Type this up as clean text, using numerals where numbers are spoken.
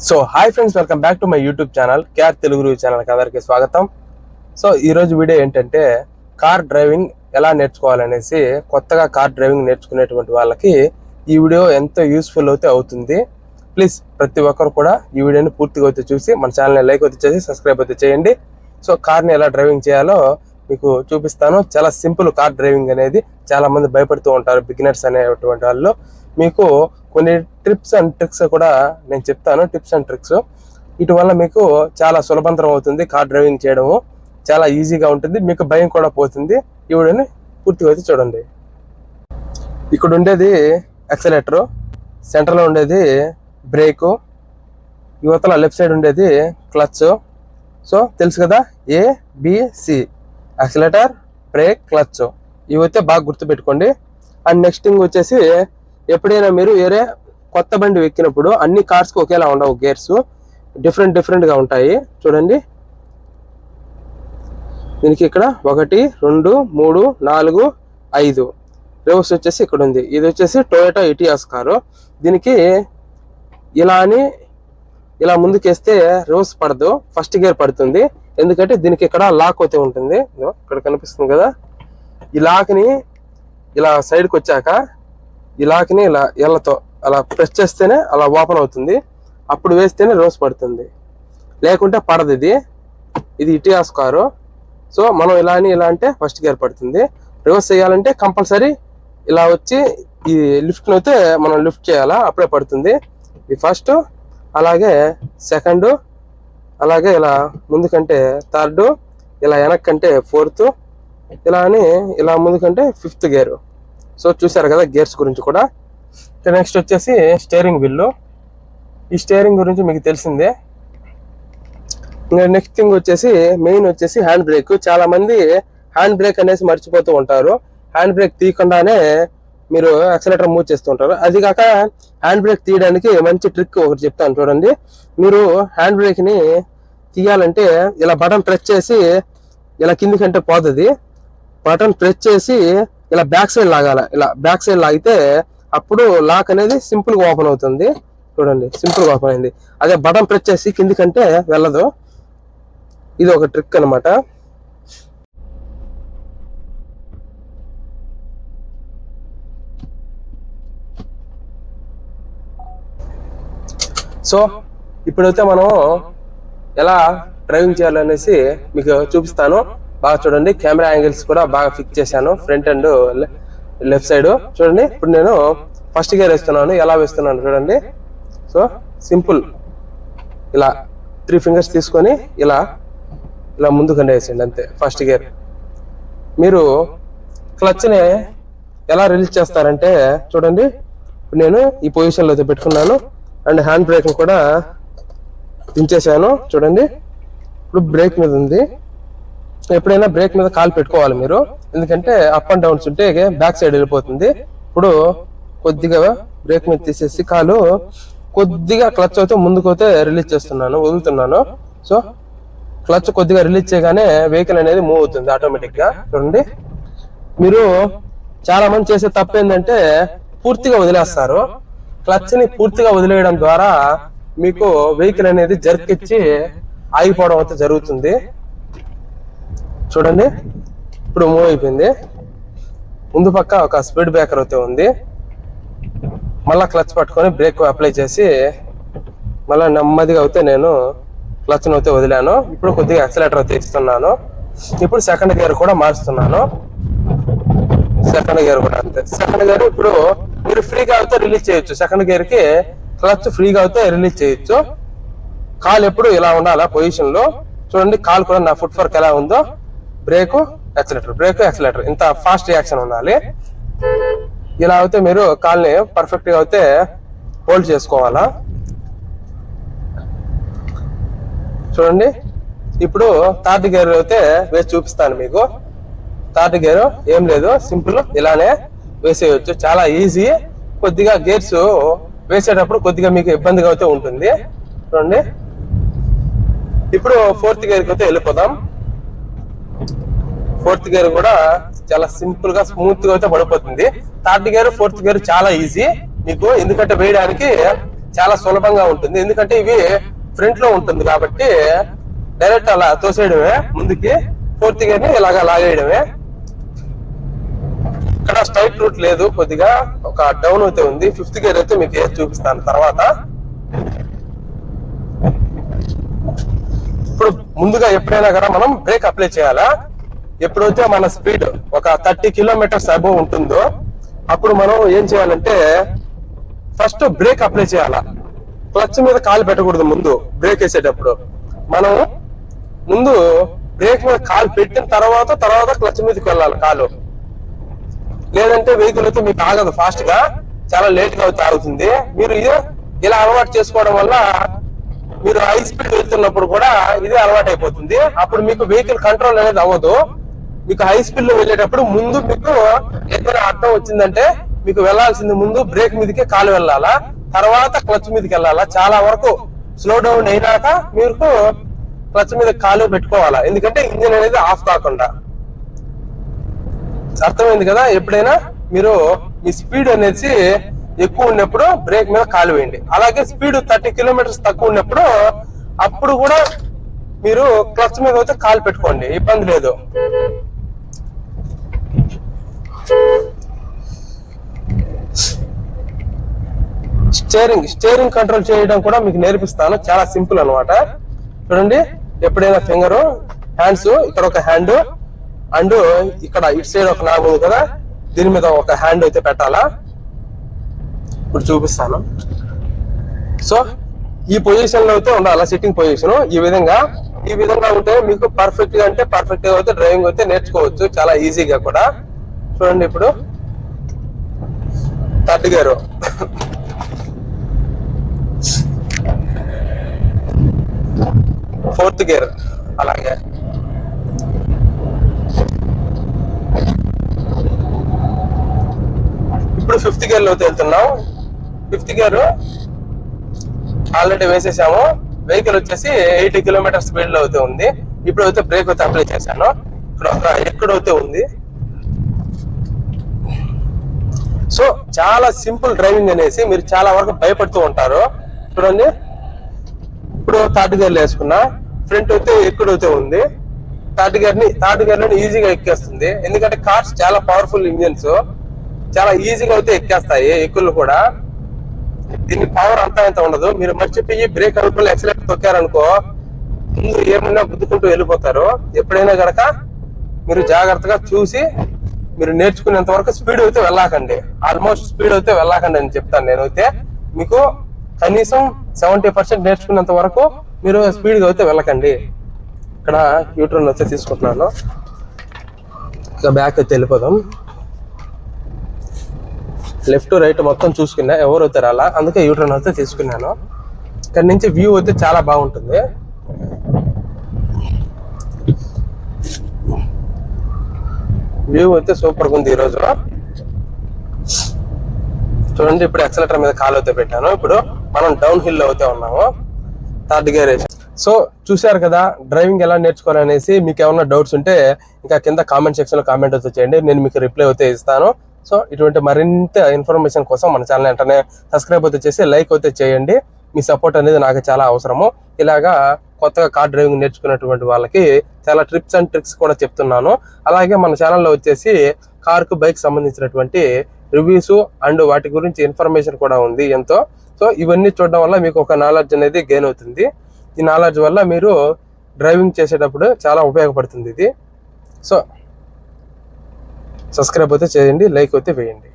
So hi friends, welcome back to my YouTube channel KR Telugu ఛానల్కి అందరికీ స్వాగతం. So ఈరోజు వీడియో ఏంటంటే కార్ డ్రైవింగ్ ఎలా నేర్చుకోవాలనేసి, కొత్తగా కార్ డ్రైవింగ్ నేర్చుకునేటువంటి వాళ్ళకి ఈ వీడియో ఎంతో యూస్ఫుల్ అవుతుంది. ప్లీజ్ ప్రతి ఒక్కరు కూడా ఈ వీడియోని పూర్తిగా అయితే చూసి మన ఛానల్ని లైక్ అయితే చేసి సబ్స్క్రైబ్ అయితే చేయండి. సో కార్ని ఎలా డ్రైవింగ్ చేయాలో మీకు చూపిస్తాను. చాలా సింపుల్ కార్ డ్రైవింగ్ అనేది. చాలా మంది భయపడుతూ ఉంటారు బిగినర్స్ అనేటువంటి వాళ్ళు. మీకు కొన్ని టిప్స్ అండ్ ట్రిక్స్ కూడా నేను చెప్తాను. టిప్స్ అండ్ ట్రిక్స్ వీటి వల్ల మీకు చాలా సులభంతరం అవుతుంది. కార్ డ్రైవింగ్ చేయడము చాలా ఈజీగా ఉంటుంది. మీకు భయం కూడా పోతుంది. ఈ వీడియోని పూర్తిగా అయితే చూడండి. ఇక్కడ ఉండేది యాక్సిలరేటరు, సెంటర్లో ఉండేది బ్రేకు, యువతల లెఫ్ట్ సైడ్ ఉండేది క్లచ్. సో తెలుసు కదా, ABC యాక్సిలరేటర్, బ్రేక్, క్లచ్. ఇవి అయితే బాగా గుర్తుపెట్టుకోండి. అండ్ నెక్స్ట్ థింగ్ వచ్చేసి, ఎప్పుడైనా మీరు వేరే కొత్త బండి ఎక్కినప్పుడు అన్ని కార్స్కి ఒకేలా ఉండవు. గేర్స్ డిఫరెంట్గా ఉంటాయి. చూడండి, దీనికి ఇక్కడ 1, 2, 3, 4, 5 రివర్స్ వచ్చేసి ఇక్కడ ఉంది. ఇది వచ్చేసి టొయోటా ఇటియాస్ కారు. దీనికి ఇలా ముందుకేస్తే రివర్స్ పడదు, ఫస్ట్ గేర్ పడుతుంది. ఎందుకంటే దీనికి ఇక్కడ లాక్ అయితే ఉంటుంది. ఇక్కడ కనిపిస్తుంది కదా, ఈ లాక్ని ఇలా సైడ్కి వచ్చాక ఈ లాక్ని ఇలా ఎల్లతో అలా ప్రెస్ చేస్తేనే అలా ఓపెన్ అవుతుంది. అప్పుడు వేస్తేనే రివర్స్ పడుతుంది, లేకుంటే పడదు. ఇది ఇటియాస్ కారు. సో మనం ఇలా అంటే ఫస్ట్ గేర్ పడుతుంది. రివర్స్ చేయాలంటే కంపల్సరీ ఇలా వచ్చి ఈ లిఫ్ట్ని అయితే మనం లిఫ్ట్ చేయాలా, అప్పుడే పడుతుంది. ఇది ఫస్ట్, అలాగే సెకండ్, అలాగే ఇలా ముందుకంటే థర్డ్, ఇలా వెనక్కంటే ఫోర్త్, ఇలా ముందుకంటే ఫిఫ్త్ గేరు. సో చూసారు కదా గేర్స్ గురించి కూడా. నెక్స్ట్ వచ్చేసి స్టీరింగ్ వీల్. ఈ స్టీరింగ్ గురించి మీకు తెలిసిందే. ఇంకా నెక్స్ట్ థింగ్ వచ్చేసి మెయిన్ వచ్చేసి హ్యాండ్ బ్రేక్. చాలా మంది హ్యాండ్ బ్రేక్ అనేసి మర్చిపోతూ ఉంటారు. హ్యాండ్ బ్రేక్ తీయకుండానే మీరు యాక్సిలరేటర్ మూవ్ చేస్తూ ఉంటారు. అది కాక హ్యాండ్ బ్రేక్ తీయడానికి మంచి ట్రిక్ ఒకటి చెప్తాను చూడండి. మీరు హ్యాండ్ బ్రేక్ ని తీయాలంటే ఇలా బటన్ ప్రెస్ చేసి ఇలా కిందికంటే పోతుంది. బటన్ ప్రెస్ చేసి ఇలా బ్యాక్ సైడ్ లాగాల. ఇలా బ్యాక్ సైడ్ లాగితే అప్పుడు లాక్ అనేది సింపుల్ గా ఓపెన్ అవుతుంది. చూడండి, సింపుల్ గా ఓపెన్ అయింది. అదే బటన్ ప్రెస్ చేసి కిందికంటే వెళ్ళదు. ఇది ఒక ట్రిక్ అనమాట. సో ఇప్పుడైతే మనం ఎలా డ్రైవింగ్ చేయాలనేసి మీకు చూపిస్తాను. బాగా చూడండి, కెమెరా యాంగిల్స్ కూడా బాగా ఫిక్స్ చేశాను, ఫ్రంట్ అండ్ లెఫ్ట్ సైడ్. చూడండి, ఇప్పుడు నేను ఫస్ట్ గేర్ వేస్తున్నాను. ఎలా వేస్తున్నాను చూడండి. సో సింపుల్, ఇలా 3 ఫింగర్స్ తీసుకొని ఇలా ముందుకంటే వేసేయండి, అంతే. First gear. మీరు క్లచ్ని ఎలా రిలీజ్ చేస్తారంటే చూడండి, ఇప్పుడు నేను ఈ పొజిషన్లో అయితే పెట్టుకున్నాను. అండ్ హ్యాండ్ బ్రేక్ కూడా దించేసాను. చూడండి, ఇప్పుడు బ్రేక్ మీద ఉంది. ఎప్పుడైనా బ్రేక్ మీద కాలు పెట్టుకోవాలి మీరు, ఎందుకంటే అప్ అండ్ డౌన్స్ ఉంటే బ్యాక్ సైడ్ వెళ్ళిపోతుంది. ఇప్పుడు కొద్దిగా బ్రేక్ మీద తీసేసి కాలు కొద్దిగా క్లచ్ అయితే ముందుకు అయితే రిలీజ్ చేస్తున్నాను, వదులుతున్నాను. సో క్లచ్ కొద్దిగా రిలీజ్ చేయగానే వెహికల్ అనేది మూవ్ అవుతుంది ఆటోమేటిక్ గా. చూడండి, మీరు చాలా మంది చేసే తప్పు ఏంటంటే పూర్తిగా వదిలేస్తారు. క్లచ్ ని పూర్తిగా వదిలేయడం ద్వారా మీకు వెహికల్ అనేది జర్క్ ఇచ్చి ఆగిపోవడం అయితే జరుగుతుంది. చూడండి, ఇప్పుడు మూవ్ అయిపోయింది. ముందు పక్క ఒక స్పీడ్ బ్రేకర్ అయితే ఉంది. మళ్ళా క్లచ్ పట్టుకొని బ్రేక్ అప్లై చేసి మళ్ళీ నెమ్మదిగా అయితే నేను క్లచ్ను అయితే వదిలాను. ఇప్పుడు కొద్దిగా యాక్సిలరేటర్ అయితే ఇస్తున్నాను. ఇప్పుడు సెకండ్ గేర్ కూడా మారుస్తున్నాను. సెకండ్ గేర్ కూడా అంతే. సెకండ్ గేర్ ఇప్పుడు మీరు ఫ్రీగా అయితే రిలీజ్ చేయొచ్చు. సెకండ్ గేర్ కి క్లచ్ ఫ్రీగా అయితే రిలీజ్ చేయొచ్చు. కాలు ఎప్పుడు ఇలా ఉండాలా పొజిషన్ లో. చూడండి, కాలు కూడా నా ఫుట్ వర్క్ ఎలా ఉందో. బ్రేకు యాక్సిలరేటర్, బ్రేకు యాక్సిలరేటర్, ఇంత ఫాస్ట్ రియాక్షన్ ఉండాలి. ఇలా అయితే మీరు కాల్ని పర్ఫెక్ట్ గా అయితే హోల్డ్ చేసుకోవాలా. చూడండి, ఇప్పుడు థర్డ్ గేర్ అయితే వేసి చూపిస్తాను మీకు. థర్డ్ గేర్ ఏం లేదు, సింపుల్ ఇలానే వేసేయచ్చు, చాలా ఈజీ. కొద్దిగా గేర్స్ వేసేటప్పుడు కొద్దిగా మీకు ఇబ్బందిగా అయితే ఉంటుంది. చూడండి, ఇప్పుడు ఫోర్త్ గేర్కి అయితే వెళ్ళిపోదాం. ఫోర్త్ గేర్ కూడా చాలా సింపుల్ గా స్మూత్ గా అయితే పడిపోతుంది. థర్డ్ గేర్, ఫోర్త్ గేర్ చాలా ఈజీ మీకు, ఎందుకంటే వేయడానికి చాలా సులభంగా ఉంటుంది. ఎందుకంటే ఇవి ఫ్రంట్ లో ఉంటుంది కాబట్టి డైరెక్ట్ అలా తోసేయడమే ముందుకి, ఫోర్త్ గేర్ ని ఇలాగా లాగేయడమే. ఇక్కడ స్ట్రైట్ రూట్ లేదు, కొద్దిగా ఒక డౌన్ అయితే ఉంది. ఫిఫ్త్ గేర్ అయితే మీకు ఏది చూపిస్తాను తర్వాత. ఇప్పుడు ముందుగా ఎప్పుడైనా కదా మనం బ్రేక్ అప్లై చేయాలా. ఎప్పుడైతే మన స్పీడ్ ఒక 30 కిలోమీటర్స్ అబోవ్ ఉంటుందో అప్పుడు మనం ఏం చేయాలంటే ఫస్ట్ బ్రేక్ అప్లై చేయాలా. క్లచ్ మీద కాలు పెట్టకూడదు. ముందు బ్రేక్ వేసేటప్పుడు మనం ముందు బ్రేక్ మీద కాలు పెట్టిన తర్వాత క్లచ్ మీదకి వెళ్ళాలి కాలు. లేదంటే వెహికల్ అయితే మీకు ఆగదు, ఫాస్ట్ గా చాలా లేట్ గా అయితే ఆగుతుంది. మీరు ఇలా అలవాటు చేసుకోవడం వల్ల మీరు హై స్పీడ్ వెళ్తున్నప్పుడు కూడా ఇదే అలవాటు అయిపోతుంది. అప్పుడు మీకు వెహికల్ కంట్రోల్ అనేది అవ్వదు. మీకు హై స్పీడ్ లో వెళ్ళేటప్పుడు ముందు మీకు ఏదైనా అర్థం వచ్చిందంటే మీకు వెళ్లాల్సింది ముందు బ్రేక్ మీదకే కాలు వెళ్ళాలా, తర్వాత క్లచ్ మీదకి వెళ్ళాలా. చాలా వరకు స్లో డౌన్ అయినాక మీరు క్లచ్ మీద కాలు పెట్టుకోవాలా, ఎందుకంటే ఇంజిన్ అనేది ఆఫ్ కాకుండా. అర్థమైంది కదా. ఎప్పుడైనా మీరు మీ స్పీడ్ అనేది ఎక్కువ ఉన్నప్పుడు బ్రేక్ మీద కాలు వేయండి. అలాగే స్పీడ్ 30 కిలోమీటర్స్ తక్కువ ఉన్నప్పుడు అప్పుడు కూడా మీరు క్లచ్ మీద అయితే కాలు పెట్టుకోండి, ఇబ్బంది లేదు. స్టీరింగ్ కంట్రోల్ చేయడం కూడా మీకు నేర్పిస్తాను, చాలా సింపుల్ అన్నమాట. చూడండి, ఎప్పుడైనా ఫింగర్, హ్యాండ్స్, ఇక్కడ ఒక హ్యాండ్ అండ్ ఇక్కడ ఇటు సైడ్ ఒక నాబ్ ఉంది కదా, దీని మీద ఒక హ్యాండ్ అయితే పెట్టాలా. ఇప్పుడు చూపిస్తాను. సో ఈ పొజిషన్ లో అయితే ఉండాలా, సిట్టింగ్ పొజిషన్. ఈ విధంగా ఉంటే మీకు పర్ఫెక్ట్ గా అంటే పర్ఫెక్ట్ గా అయితే డ్రైవింగ్ అయితే నేర్చుకోవచ్చు చాలా ఈజీగా కూడా. చూడండి, ఇప్పుడు థర్డ్ గేర్, ఫోర్త్ గేర్, అలాగే ఇప్పుడు ఫిఫ్త్ గేర్ లో వెళ్తున్నాం. ఫిఫ్త్ గేర్ ఆల్రెడీ వేసేసాము. వెహికల్ వచ్చేసి 80 కిలోమీటర్ స్పీడ్ లో అయితే ఉంది. ఇప్పుడు అయితే బ్రేక్ అయితే అప్లై చేశాను. ఇక్కడ ఒక ఎక్కడైతే ఉంది. సో చాలా సింపుల్ డ్రైవింగ్ అనేసి మీరు చాలా వరకు భయపడుతూ ఉంటారు. చూడండి, ఇప్పుడు థర్డ్ గేర్ లో వేసుకున్నా, ఫ్రంట్ అయితే ఎక్కడైతే ఉంది. థర్డ్ గేర్ లో ఈజీగా ఎక్కేస్తుంది, ఎందుకంటే కార్స్ చాలా పవర్ఫుల్ ఇంజిన్స్, చాలా ఈజీగా అయితే ఎక్కేస్తాయి ఎక్కులు కూడా. దీని పవర్ అంతా ఎంత ఉండదు. మీరు మర్చిపోయి బ్రేక్ అనుకుని యాక్సిలేటర్ తొక్కారనుకో ముందు ఏమైనా గుద్దుకుంటూ వెళ్ళిపోతారు. ఎప్పుడైనా గనక మీరు జాగ్రత్తగా చూసి మీరు నేర్చుకునేంత వరకు స్పీడ్ అయితే వెళ్ళకండి, ఆల్మోస్ట్ స్పీడ్ అయితే వెళ్ళకండి అని చెప్తాను నేనైతే. మీకు కనీసం 70% నేర్చుకునేంత వరకు మీరు స్పీడ్ గా అయితే వెళ్ళకండి. ఇక్కడ యూటర్న్ అయితే తీసుకుంటున్నాను, ఇక బ్యాక్ అయితే వెళ్ళిపోదాం. లెఫ్ట్ రైట్ మొత్తం చూసుకున్నా, ఎవరు అవుతారు అలా, అందుకే యూటర్న్ అయితే తీసుకున్నాను. ఇక్కడ నుంచి వ్యూ అయితే చాలా బాగుంటుంది. వ్యూ అయితే సూపర్ గా ఉంది ఈరోజు. చూడండి, ఇప్పుడు యాక్సిలరేటర్ మీద కాలు అయితే పెట్టాను. ఇప్పుడు మనం డౌన్ హిల్ అయితే ఉన్నాము, థర్డ్ గేర్ వేసి. సో చూసారు కదా డ్రైవింగ్ ఎలా నేర్చుకోవాలనేసి. మీకు ఏమైనా డౌట్స్ ఉంటే ఇంకా కింద కామెంట్ సెక్షన్ లో కామెంట్ అయితే చేయండి, నేను మీకు రిప్లై అయితే ఇస్తాను. సో ఇటువంటి మరింత ఇన్ఫర్మేషన్ కోసం మన ఛానల్ వెంటనే సబ్స్క్రైబ్ అయితే చేసి లైక్ అయితే చేయండి. మీ సపోర్ట్ అనేది నాకు చాలా అవసరము. ఇలాగా కొత్తగా కార్ డ్రైవింగ్ నేర్చుకున్నటువంటి వాళ్ళకి చాలా ట్రిప్స్ అండ్ ట్రిక్స్ కూడా చెప్తున్నాను. అలాగే మన ఛానల్లో వచ్చేసి కార్కు బైక్ సంబంధించినటువంటి రివ్యూస్ అండ్ వాటి గురించి ఇన్ఫర్మేషన్ కూడా ఉంది ఎంతో. సో ఇవన్నీ చూడడం వల్ల మీకు ఒక నాలెడ్జ్ అనేది గెయిన్ అవుతుంది. ఈ నాలెడ్జ్ వల్ల మీరు డ్రైవింగ్ చేసేటప్పుడు చాలా ఉపయోగపడుతుంది ఇది. సో సబ్స్క్రైబ్ అయితే చేయండి, లైక్ అయితే వేయండి.